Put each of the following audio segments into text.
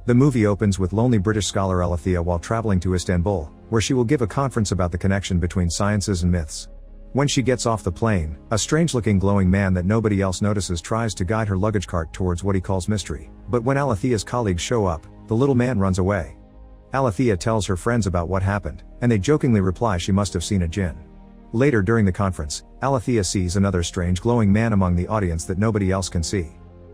The movie opens with lonely British scholar Alithea while traveling to Istanbul, where she will give a conference about the connection between sciences and myths. When she gets off the plane, a strange-looking glowing man that nobody else notices tries to guide her luggage cart towards what he calls mystery, but when Alithea's colleagues show up, the little man runs away. Alithea tells her friends about what happened, and they jokingly reply she must have seen a djinn. Later during the conference, Alithea sees another strange glowing man among the audience that nobody else can see.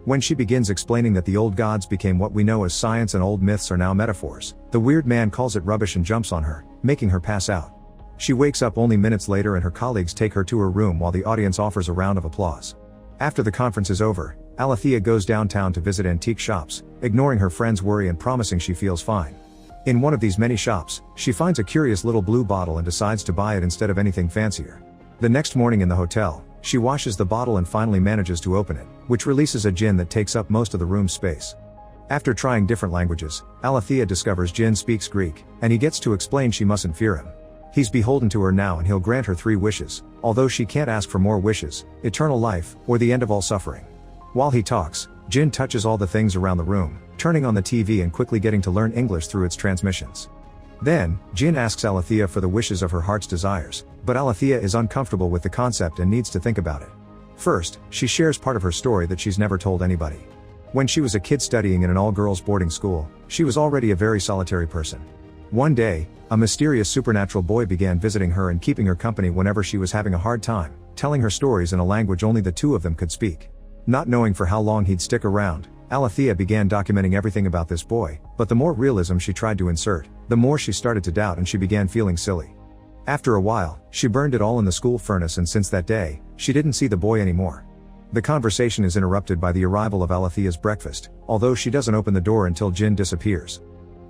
When she begins explaining that the old gods became what we know as science and old myths are now metaphors, the weird man calls it rubbish and jumps on her, making her pass out. She wakes up only minutes later and her colleagues take her to her room while the audience offers a round of applause. After the conference is over, Alithea goes downtown to visit antique shops, ignoring her friends' worry and promising she feels fine. In one of these many shops, she finds a curious little blue bottle and decides to buy it instead of anything fancier. The next morning in the hotel, she washes the bottle and finally manages to open it, which releases a djinn that takes up most of the room's space. After trying different languages, Alithea discovers Djinn speaks Greek, and he gets to explain she mustn't fear him. He's beholden to her now and he'll grant her 3 wishes, although she can't ask for more wishes, eternal life, or the end of all suffering. While he talks, Djinn touches all the things around the room, turning on the TV and quickly getting to learn English through its transmissions. Then, Djinn asks Alithea for the wishes of her heart's desires, but Alithea is uncomfortable with the concept and needs to think about it. First, she shares part of her story that she's never told anybody. When she was a kid studying in an all-girls boarding school, she was already a very solitary person. One day, a mysterious supernatural boy began visiting her and keeping her company whenever she was having a hard time, telling her stories in a language only the 2 of them could speak. Not knowing for how long he'd stick around, Alithea began documenting everything about this boy, but the more realism she tried to insert, the more she started to doubt and she began feeling silly. After a while, she burned it all in the school furnace and since that day, she didn't see the boy anymore. The conversation is interrupted by the arrival of Alithea's breakfast, although she doesn't open the door until Djinn disappears.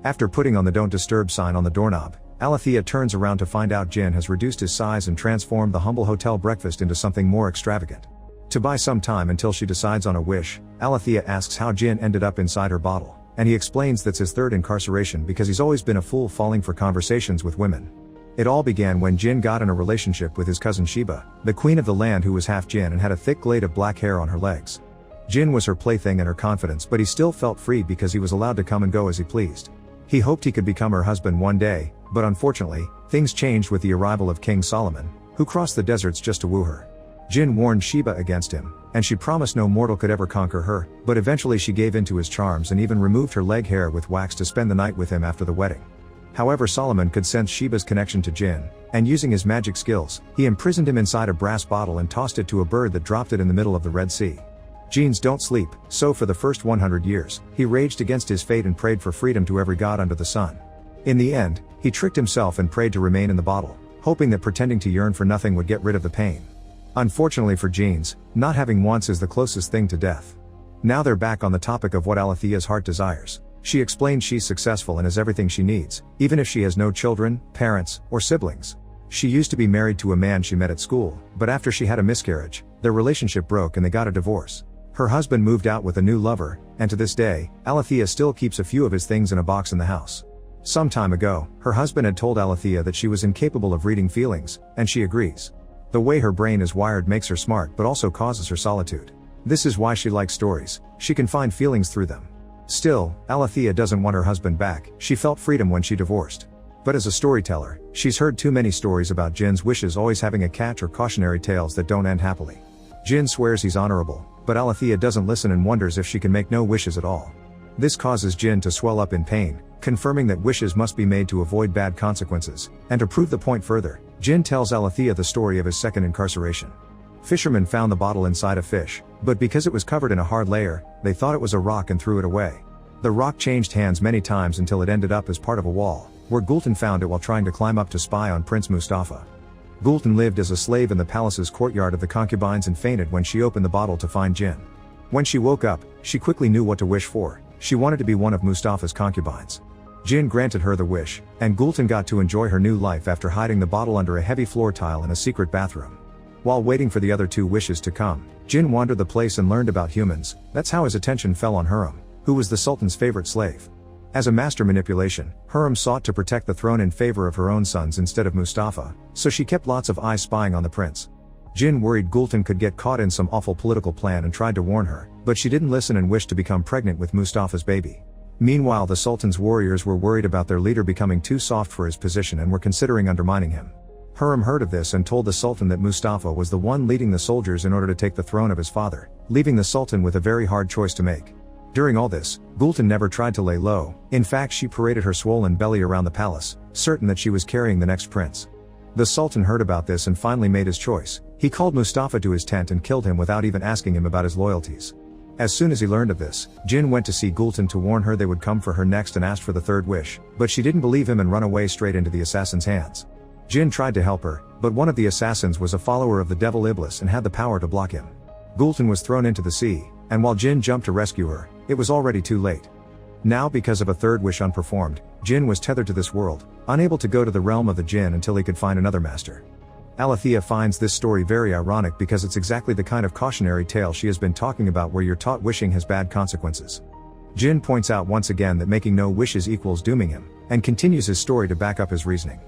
After putting on the "Don't Disturb" sign on the doorknob, Alithea turns around to find out Djinn has reduced his size and transformed the humble hotel breakfast into something more extravagant. To buy some time until she decides on a wish, Alithea asks how Djinn ended up inside her bottle, and he explains that's his 3rd incarceration because he's always been a fool falling for conversations with women. It all began when Djinn got in a relationship with his cousin Sheba, the queen of the land who was half Djinn and had a thick glade of black hair on her legs. Djinn was her plaything and her confidence, but he still felt free because he was allowed to come and go as he pleased. He hoped he could become her husband one day, but unfortunately, things changed with the arrival of King Solomon, who crossed the deserts just to woo her. Djinn warned Sheba against him, and she promised no mortal could ever conquer her, but eventually she gave in to his charms and even removed her leg hair with wax to spend the night with him after the wedding. However, Solomon could sense Sheba's connection to Djinn, and using his magic skills, he imprisoned him inside a brass bottle and tossed it to a bird that dropped it in the middle of the Red Sea. Jinns don't sleep, so for the first 100 years, he raged against his fate and prayed for freedom to every god under the sun. In the end, he tricked himself and prayed to remain in the bottle, hoping that pretending to yearn for nothing would get rid of the pain. Unfortunately for Jinns, not having wants is the closest thing to death. Now they're back on the topic of what Alithea's heart desires. She explains she's successful and has everything she needs, even if she has no children, parents, or siblings. She used to be married to a man she met at school, but after she had a miscarriage, their relationship broke and they got a divorce. Her husband moved out with a new lover, and to this day, Alithea still keeps a few of his things in a box in the house. Some time ago, her husband had told Alithea that she was incapable of reading feelings, and she agrees. The way her brain is wired makes her smart but also causes her solitude. This is why she likes stories, she can find feelings through them. Still, Alithea doesn't want her husband back, she felt freedom when she divorced. But as a storyteller, she's heard too many stories about Djinn's wishes always having a catch or cautionary tales that don't end happily. Djinn swears he's honorable, but Alithea doesn't listen and wonders if she can make no wishes at all. This causes Djinn to swell up in pain, confirming that wishes must be made to avoid bad consequences, and to prove the point further, Djinn tells Alithea the story of his 2nd incarceration. Fishermen found the bottle inside a fish, but because it was covered in a hard layer, they thought it was a rock and threw it away. The rock changed hands many times until it ended up as part of a wall, where Gultan found it while trying to climb up to spy on Prince Mustafa. Gultan lived as a slave in the palace's courtyard of the concubines and fainted when she opened the bottle to find Djinn. When she woke up, she quickly knew what to wish for. She wanted to be one of Mustafa's concubines. Djinn granted her the wish, and Gultan got to enjoy her new life after hiding the bottle under a heavy floor tile in a secret bathroom. While waiting for the other 2 wishes to come, Djinn wandered the place and learned about humans. That's how his attention fell on Hurrem, who was the Sultan's favorite slave. As a master manipulation, Hurrem sought to protect the throne in favor of her own sons instead of Mustafa, so she kept lots of eyes spying on the prince. Djinn worried Gultan could get caught in some awful political plan and tried to warn her, but she didn't listen and wished to become pregnant with Mustafa's baby. Meanwhile, the Sultan's warriors were worried about their leader becoming too soft for his position and were considering undermining him. Hurrem heard of this and told the Sultan that Mustafa was the one leading the soldiers in order to take the throne of his father, leaving the Sultan with a very hard choice to make. During all this, Gultan never tried to lay low. In fact, she paraded her swollen belly around the palace, certain that she was carrying the next prince. The Sultan heard about this and finally made his choice. He called Mustafa to his tent and killed him without even asking him about his loyalties. As soon as he learned of this, Djinn went to see Gultan to warn her they would come for her next and asked for the third wish, but she didn't believe him and run away straight into the assassin's hands. Djinn tried to help her, but one of the assassins was a follower of the devil Iblis and had the power to block him. Gultan was thrown into the sea, and while Djinn jumped to rescue her, it was already too late. Now, because of a third wish unperformed, Djinn was tethered to this world, unable to go to the realm of the Djinn until he could find another master. Alithea finds this story very ironic because it's exactly the kind of cautionary tale she has been talking about, where you're taught wishing has bad consequences. Djinn points out once again that making no wishes equals dooming him, and continues his story to back up his reasoning.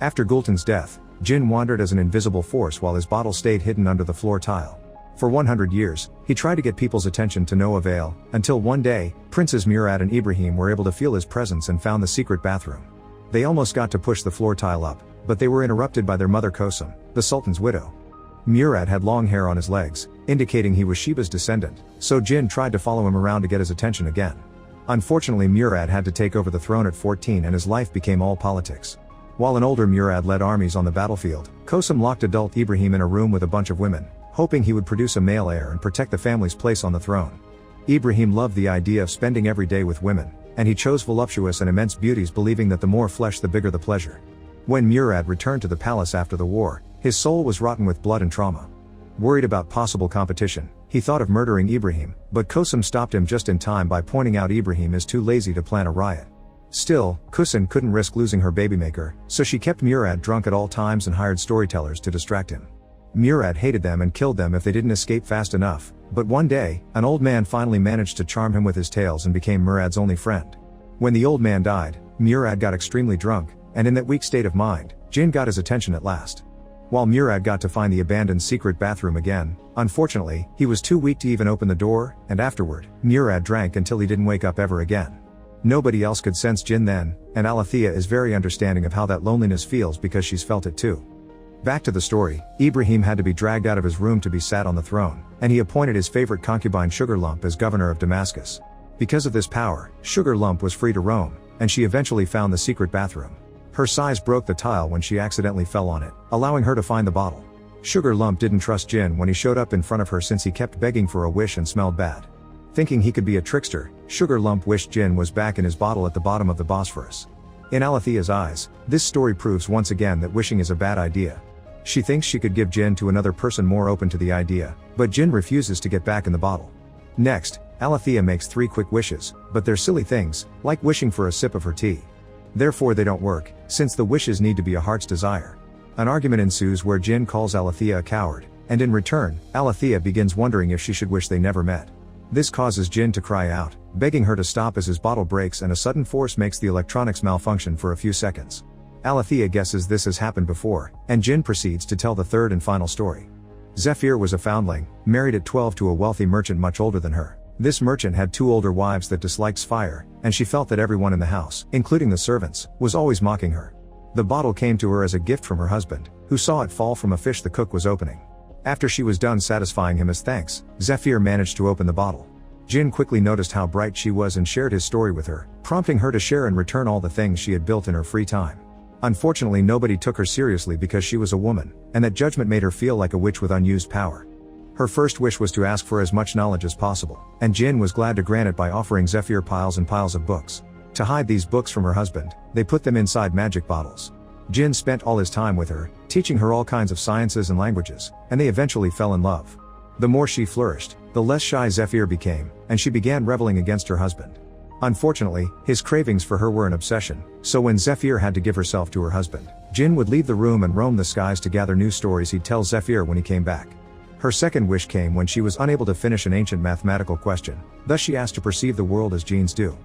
After Gultan's death, Djinn wandered as an invisible force while his bottle stayed hidden under the floor tile. For 100 years, he tried to get people's attention to no avail, until one day, Princes Murad and Ibrahim were able to feel his presence and found the secret bathroom. They almost got to push the floor tile up, but they were interrupted by their mother Kosum, the Sultan's widow. Murad had long hair on his legs, indicating he was Sheba's descendant, so Djinn tried to follow him around to get his attention again. Unfortunately, Murad had to take over the throne at 14 and his life became all politics. While an older Murad led armies on the battlefield, Kosum locked adult Ibrahim in a room with a bunch of women, hoping he would produce a male heir and protect the family's place on the throne. Ibrahim loved the idea of spending every day with women, and he chose voluptuous and immense beauties, believing that the more flesh the bigger the pleasure. When Murad returned to the palace after the war, his soul was rotten with blood and trauma. Worried about possible competition, he thought of murdering Ibrahim, but Kosum stopped him just in time by pointing out Ibrahim is too lazy to plan a riot. Still, Kosum couldn't risk losing her babymaker, so she kept Murad drunk at all times and hired storytellers to distract him. Murad hated them and killed them if they didn't escape fast enough, but one day, an old man finally managed to charm him with his tales and became Murad's only friend. When the old man died, Murad got extremely drunk, and in that weak state of mind, Djinn got his attention at last. While Murad got to find the abandoned secret bathroom again, unfortunately, he was too weak to even open the door, and afterward, Murad drank until he didn't wake up ever again. Nobody else could sense Djinn then, and Alithea is very understanding of how that loneliness feels because she's felt it too. Back to the story, Ibrahim had to be dragged out of his room to be sat on the throne, and he appointed his favorite concubine Sugar Lump as governor of Damascus. Because of this power, Sugar Lump was free to roam, and she eventually found the secret bathroom. Her size broke the tile when she accidentally fell on it, allowing her to find the bottle. Sugar Lump didn't trust Djinn when he showed up in front of her since he kept begging for a wish and smelled bad. Thinking he could be a trickster, Sugar Lump wished Djinn was back in his bottle at the bottom of the Bosphorus. In Alithea's eyes, this story proves once again that wishing is a bad idea. She thinks she could give Djinn to another person more open to the idea, but Djinn refuses to get back in the bottle. Next, Alithea makes 3 quick wishes, but they're silly things, like wishing for a sip of her tea. Therefore they don't work, since the wishes need to be a heart's desire. An argument ensues where Djinn calls Alithea a coward, and in return, Alithea begins wondering if she should wish they never met. This causes Djinn to cry out, begging her to stop as his bottle breaks and a sudden force makes the electronics malfunction for a few seconds. Alithea guesses this has happened before, and Djinn proceeds to tell the third and final story. Zephyr was a foundling, married at 12 to a wealthy merchant much older than her. This merchant had 2 older wives that disliked fire, and she felt that everyone in the house, including the servants, was always mocking her. The bottle came to her as a gift from her husband, who saw it fall from a fish the cook was opening. After she was done satisfying him as thanks, Zephyr managed to open the bottle. Djinn quickly noticed how bright she was and shared his story with her, prompting her to share in return all the things she had built in her free time. Unfortunately, nobody took her seriously because she was a woman, and that judgment made her feel like a witch with unused power. Her first wish was to ask for as much knowledge as possible, and Djinn was glad to grant it by offering Zephyr piles and piles of books. To hide these books from her husband, they put them inside magic bottles. Djinn spent all his time with her, teaching her all kinds of sciences and languages, and they eventually fell in love. The more she flourished, the less shy Zephyr became, and she began rebelling against her husband. Unfortunately, his cravings for her were an obsession, so when Zephyr had to give herself to her husband, Djinn would leave the room and roam the skies to gather new stories he'd tell Zephyr when he came back. Her second wish came when she was unable to finish an ancient mathematical question, thus she asked to perceive the world as genes do.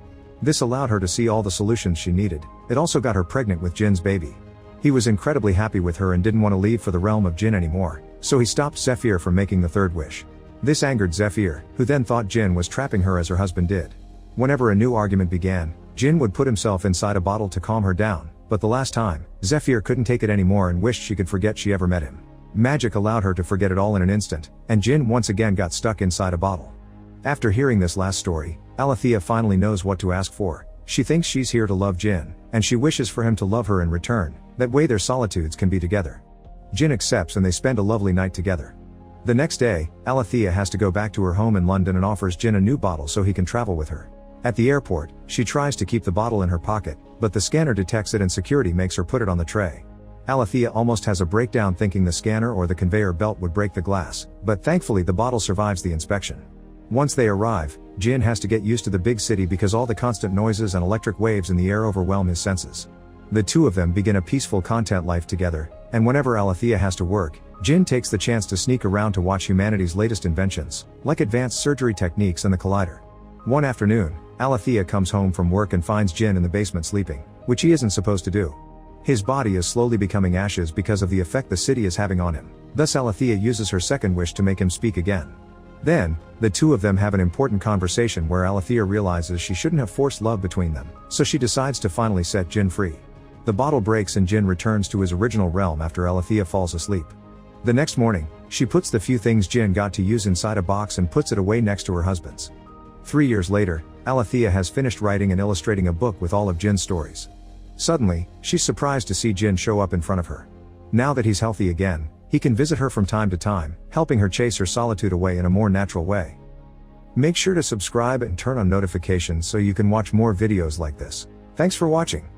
This allowed her to see all the solutions she needed. It also got her pregnant with Djinn's baby. He was incredibly happy with her and didn't want to leave for the realm of Djinn anymore, so he stopped Zephyr from making the third wish. This angered Zephyr, who then thought Djinn was trapping her as her husband did. Whenever a new argument began, Djinn would put himself inside a bottle to calm her down, but the last time, Zephyr couldn't take it anymore and wished she could forget she ever met him. Magic allowed her to forget it all in an instant, and Djinn once again got stuck inside a bottle. After hearing this last story, Alithea finally knows what to ask for. She thinks she's here to love Djinn, and she wishes for him to love her in return, that way their solitudes can be together. Djinn accepts and they spend a lovely night together. The next day, Alithea has to go back to her home in London and offers Djinn a new bottle so he can travel with her. At the airport, she tries to keep the bottle in her pocket, but the scanner detects it and security makes her put it on the tray. Alithea almost has a breakdown thinking the scanner or the conveyor belt would break the glass, but thankfully the bottle survives the inspection. Once they arrive, Djinn has to get used to the big city because all the constant noises and electric waves in the air overwhelm his senses. The two of them begin a peaceful content life together, and whenever Alithea has to work, Djinn takes the chance to sneak around to watch humanity's latest inventions, like advanced surgery techniques and the collider. One afternoon, Alithea comes home from work and finds Djinn in the basement sleeping, which he isn't supposed to do. His body is slowly becoming ashes because of the effect the city is having on him. Thus Alithea uses her second wish to make him speak again. Then, the two of them have an important conversation where Alithea realizes she shouldn't have forced love between them, so she decides to finally set Djinn free. The bottle breaks and Djinn returns to his original realm after Alithea falls asleep. The next morning, she puts the few things Djinn got to use inside a box and puts it away next to her husband's. 3 years later, Alithea has finished writing and illustrating a book with all of Djinn's stories. Suddenly, she's surprised to see Djinn show up in front of her. Now that he's healthy again, he can visit her from time to time, helping her chase her solitude away in a more natural way. Make sure to subscribe and turn on notifications so you can watch more videos like this. Thanks for watching.